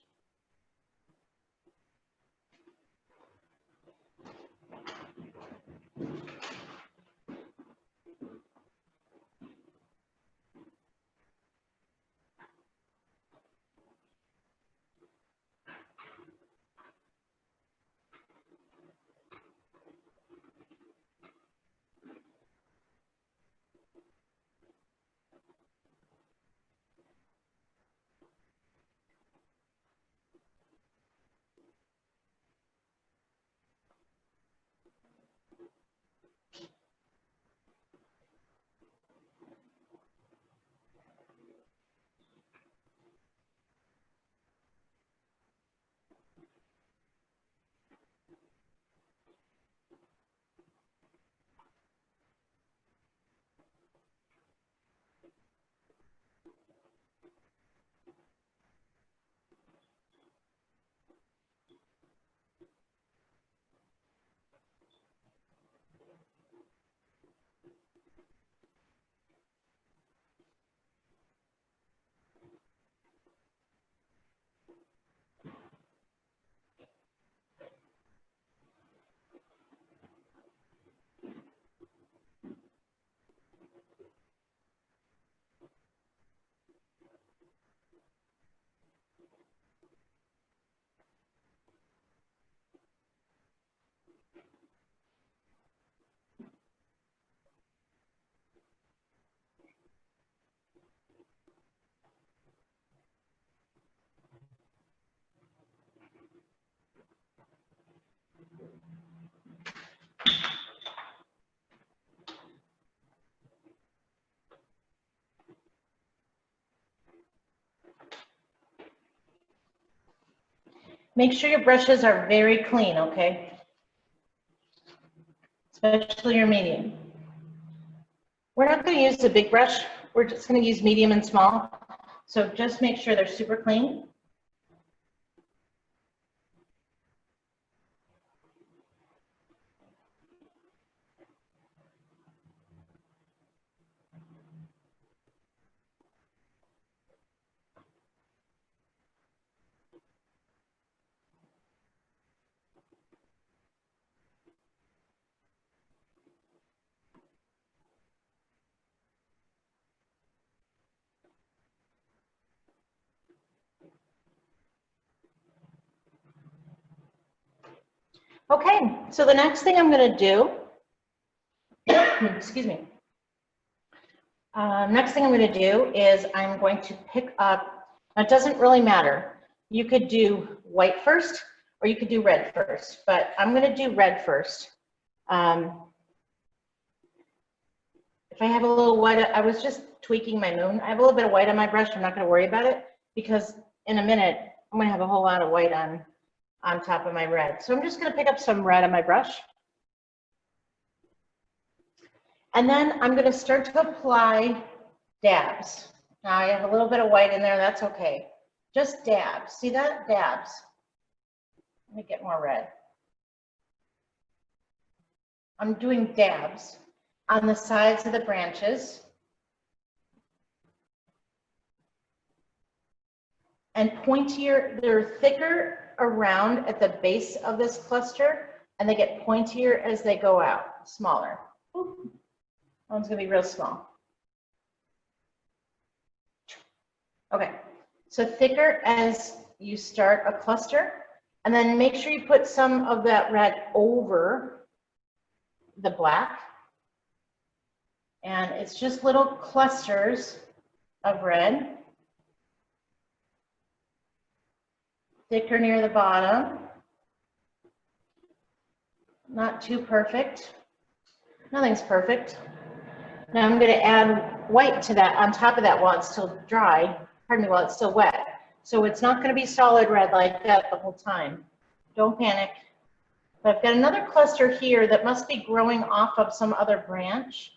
Make sure your brushes are very clean, okay? Especially your medium. We're not going to use the big brush. We're just going to use medium and small. So just make sure they're super clean. Okay, so the next thing I'm going to do, excuse me, next thing I'm going to do is I'm going to pick up, it doesn't really matter. You could do white first or you could do red first, but I'm going to do red first. If I have a little white, I was just tweaking my moon. I have a little bit of white on my brush. I'm not going to worry about it because in a minute, I'm going to have a whole lot of white on top of my red. So I'm just going to pick up some red on my brush. And then I'm going to start to apply dabs. Now I have a little bit of white in there, that's okay. Just dabs. See that? Dabs. Let me get more red. I'm doing dabs on the sides of the branches. And pointier, they're thicker around at the base of this cluster, and they get pointier as they go out, smaller. That one's gonna be real small. Okay, so thicker as you start a cluster, and then make sure you put some of that red over the black. And it's just little clusters of red. Thicker near the bottom. Not too perfect. Nothing's perfect. Now I'm going to add white to that on top of that while it's still dry. Pardon me, while it's still wet. So it's not going to be solid red like that the whole time. Don't panic. But I've got another cluster here that must be growing off of some other branch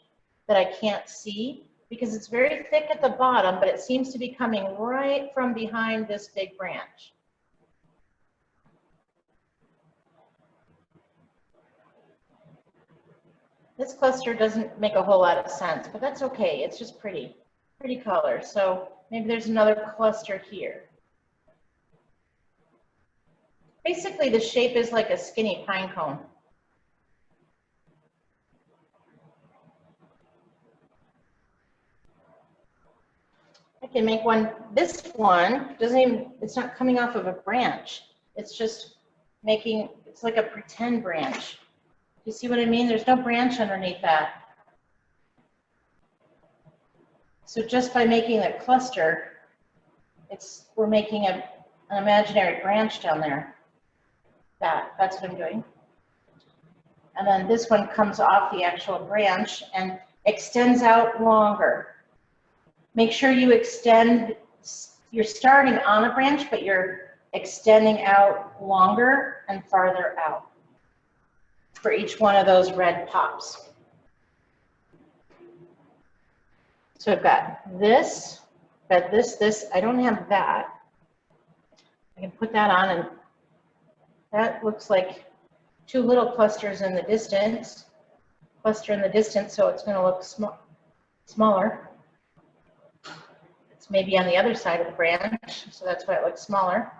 that I can't see because it's very thick at the bottom, but it seems to be coming right from behind this big branch. This cluster doesn't make a whole lot of sense, but that's okay. It's just pretty color. So maybe there's another cluster here. Basically, the shape is like a skinny pine cone. I can make one, this one doesn't even, it's not coming off of a branch. It's just making, it's like a pretend branch. You see what I mean? There's no branch underneath that. So just by making the cluster, we're making an imaginary branch down there. That's what I'm doing. And then this one comes off the actual branch and extends out longer. Make sure you extend, you're starting on a branch, but you're extending out longer and farther out for each one of those red pops. So I've got this, this. I don't have that. I can put that on, and that looks like two little clusters in the distance. Cluster in the distance, so it's going to look smaller. It's maybe on the other side of the branch, so that's why it looks smaller.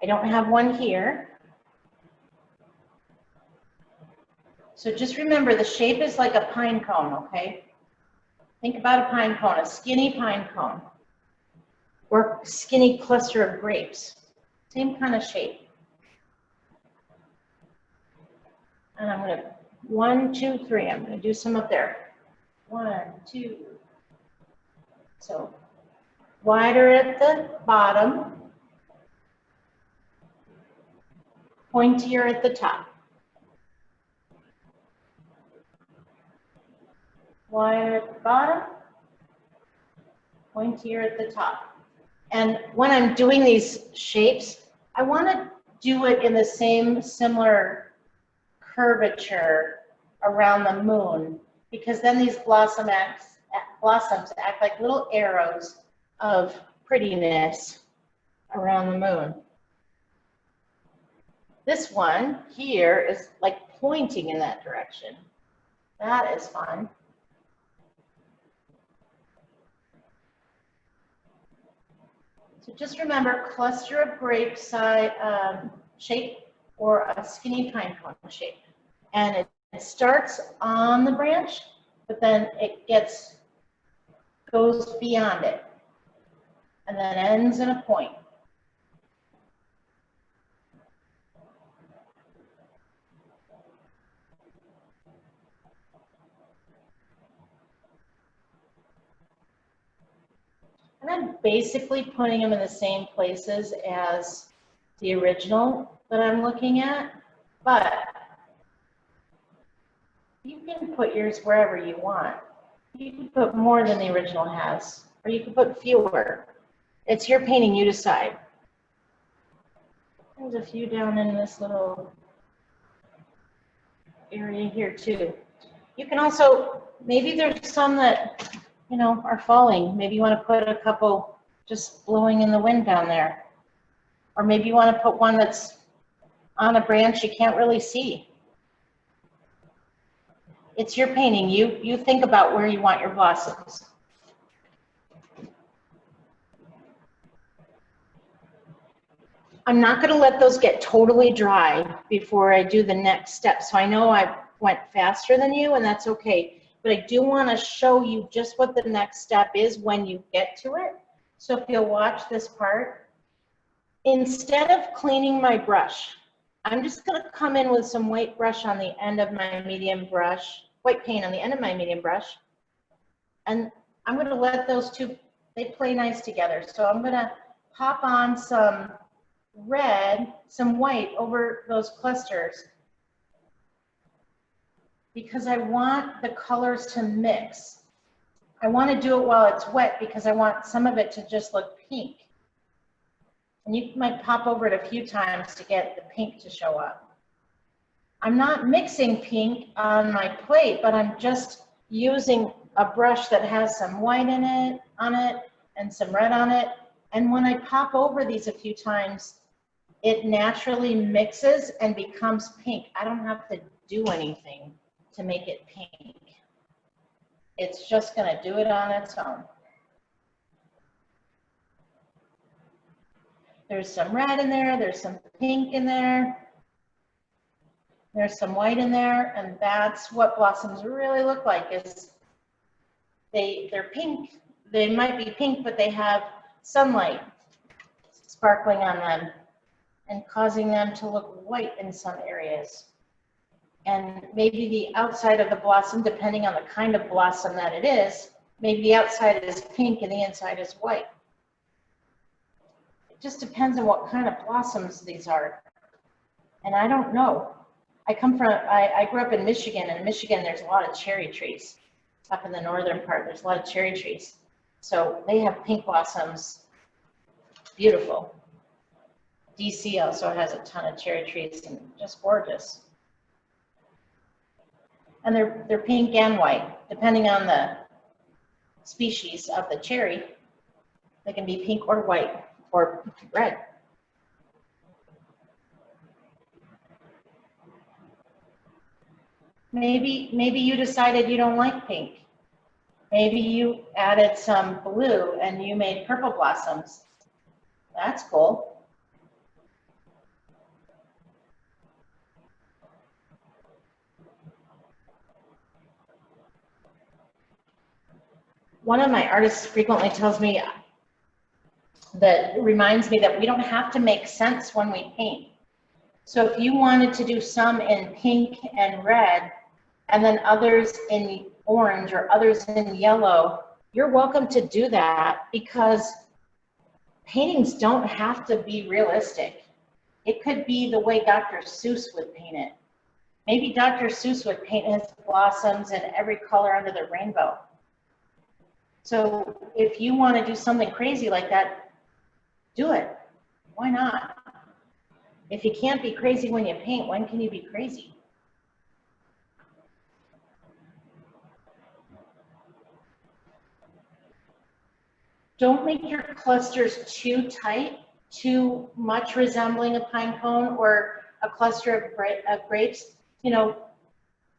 I don't have one here. So just remember, the shape is like a pine cone, okay? Think about a pine cone, a skinny pine cone, or skinny cluster of grapes. Same kind of shape. And I'm going to, 1, 2, 3, I'm going to do some up there. 1, 2. So wider at the bottom, pointier at the top. Wider at the bottom, pointier at the top. And when I'm doing these shapes, I want to do it in the same similar curvature around the moon, because then these blossoms act like little arrows of prettiness around the moon. This one here is like pointing in that direction. That is fun. So just remember, cluster of grape shape or a skinny pine cone shape. And it starts on the branch, but then it goes beyond it and then ends in a point. And I'm basically putting them in the same places as the original that I'm looking at, but you can put yours wherever you want. You can put more than the original has, or you can put fewer. It's your painting, you decide. There's a few down in this little area here too. You can also, maybe there's some that, you know, are falling. Maybe you want to put a couple just blowing in the wind down there. Or maybe you want to put one that's on a branch you can't really see. It's your painting. You think about where you want your blossoms. I'm not gonna let those get totally dry before I do the next step. So I know I went faster than you, and that's okay. But I do wanna show you just what the next step is when you get to it. So if you'll watch this part, instead of cleaning my brush, I'm just gonna come in with some white brush on the end of my medium brush, white paint on the end of my medium brush. And I'm gonna let those two, they play nice together. So I'm gonna pop on some red, some white over those clusters because I want the colors to mix. I want to do it while it's wet because I want some of it to just look pink. And you might pop over it a few times to get the pink to show up. I'm not mixing pink on my plate, but I'm just using a brush that has some white in it, and some red on it. And when I pop over these a few times, it naturally mixes and becomes pink. I don't have to do anything to make it pink. It's just gonna do it on its own. There's some red in there, there's some pink in there, there's some white in there, and that's what blossoms really look like. Is they're pink. They might be pink, but they have sunlight sparkling on them and causing them to look white in some areas. And maybe the outside of the blossom, depending on the kind of blossom that it is, maybe the outside is pink and the inside is white. It just depends on what kind of blossoms these are. And I don't know. I grew up in Michigan, and in Michigan there's a lot of cherry trees. Up in the northern part, there's a lot of cherry trees. So they have pink blossoms, beautiful. DC also has a ton of cherry trees and just gorgeous. And they're pink and white, depending on the species of the cherry. They can be pink or white or red. Maybe you decided you don't like pink. Maybe you added some blue and you made purple blossoms. That's cool. One of my artists frequently tells me reminds me that we don't have to make sense when we paint. So if you wanted to do some in pink and red, and then others in orange or others in yellow, you're welcome to do that, because paintings don't have to be realistic. It could be the way Dr. Seuss would paint it. Maybe Dr. Seuss would paint his blossoms in every color under the rainbow. So if you want to do something crazy like that, do it. Why not? If you can't be crazy when you paint, when can you be crazy? Don't make your clusters too tight, too much resembling a pine cone or a cluster of grapes. You know,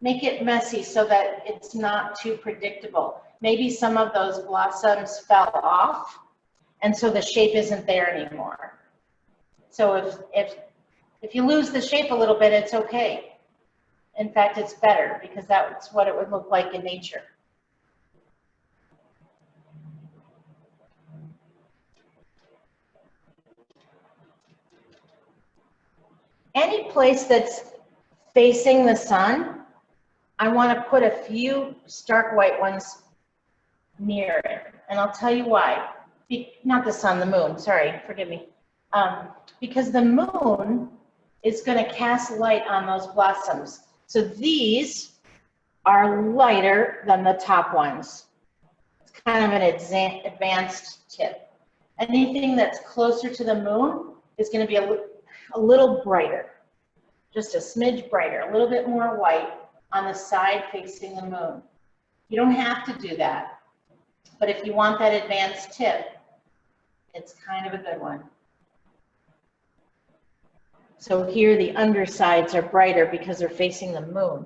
make it messy so that it's not too predictable. Maybe some of those blossoms fell off, and so the shape isn't there anymore. So if you lose the shape a little bit, it's okay. In fact, it's better, because that's what it would look like in nature. Any place that's facing the sun, I want to put a few stark white ones near it. And I'll tell you why. Not the sun, the moon, sorry, forgive me. Because the moon is going to cast light on those blossoms. So these are lighter than the top ones. It's kind of an advanced tip. Anything that's closer to the moon is going to be a little brighter, just a smidge brighter, a little bit more white on the side facing the moon. You don't have to do that. But if you want that advanced tip, it's kind of a good one. So here the undersides are brighter because they're facing the moon.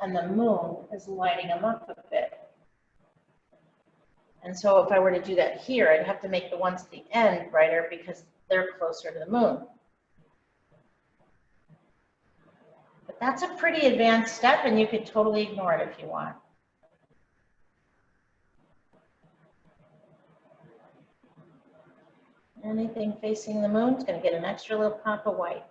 And the moon is lighting them up a bit. And so if I were to do that here, I'd have to make the ones at the end brighter because they're closer to the moon. But that's a pretty advanced step, and you could totally ignore it if you want. Anything facing the moon is going to get an extra little pop of white.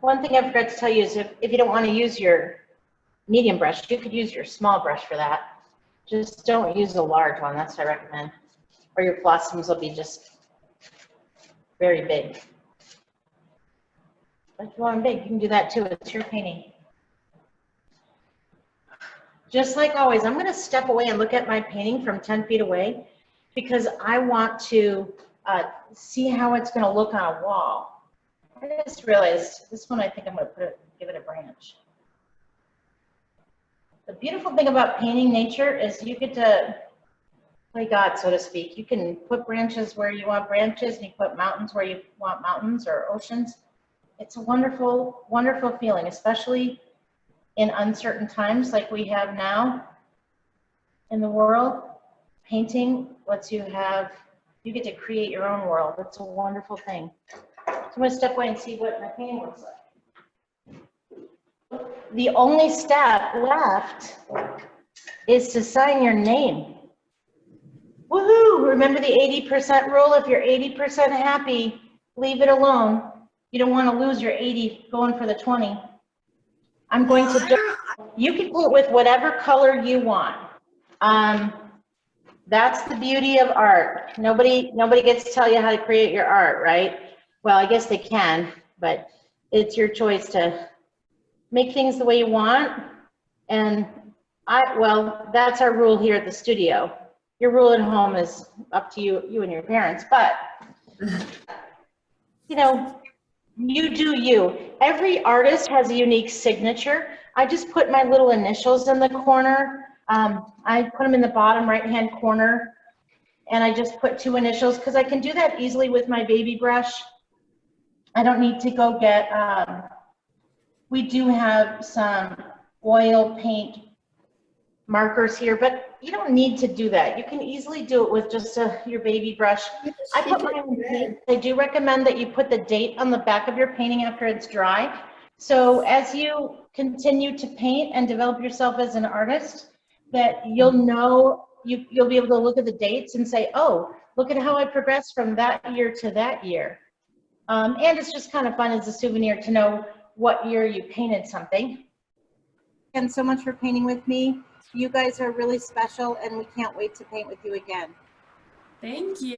One thing I forgot to tell you is if you don't want to use your medium brush, you could use your small brush for that. Just don't use a large one, that's what I recommend. Or your blossoms will be just very big. But if you want them big, you can do that too. It's your painting. Just like always, I'm going to step away and look at my painting from 10 feet away because I want to see how it's going to look on a wall. I just realized this one, I think I'm going to give it a branch. The beautiful thing about painting nature is you get to play God, so to speak. You can put branches where you want branches, and you put mountains where you want mountains or oceans. It's a wonderful, wonderful feeling, especially in uncertain times like we have now in the world. Painting lets you you get to create your own world. It's a wonderful thing. So I'm going to step away and see what my painting looks like. The only step left is to sign your name. Woohoo! Remember the 80% rule? If you're 80% happy, leave it alone. You don't want to lose your 80 going for the 20. I'm going to, you can paint with whatever color you want. That's the beauty of art. Nobody gets to tell you how to create your art, right? Well, I guess they can, but it's your choice to make things the way you want. And well, that's our rule here at the studio. Your rule at home is up to you and your parents, but you know, you do you. Every artist has a unique signature. I just put my little initials in the corner. I put them in the bottom right-hand corner, and I just put 2 initials because I can do that easily with my baby brush. I don't need to go get, we do have some oil paint markers here, but you don't need to do that. You can easily do it with just your baby brush. I put mine in paint. I do recommend that you put the date on the back of your painting after it's dry. So as you continue to paint and develop yourself as an artist, that you'll know, you'll be able to look at the dates and say, oh, look at how I progressed from that year to that year. And it's just kind of fun as a souvenir to know what year you painted something. And so much for painting with me. You guys are really special, and we can't wait to paint with you again. Thank you.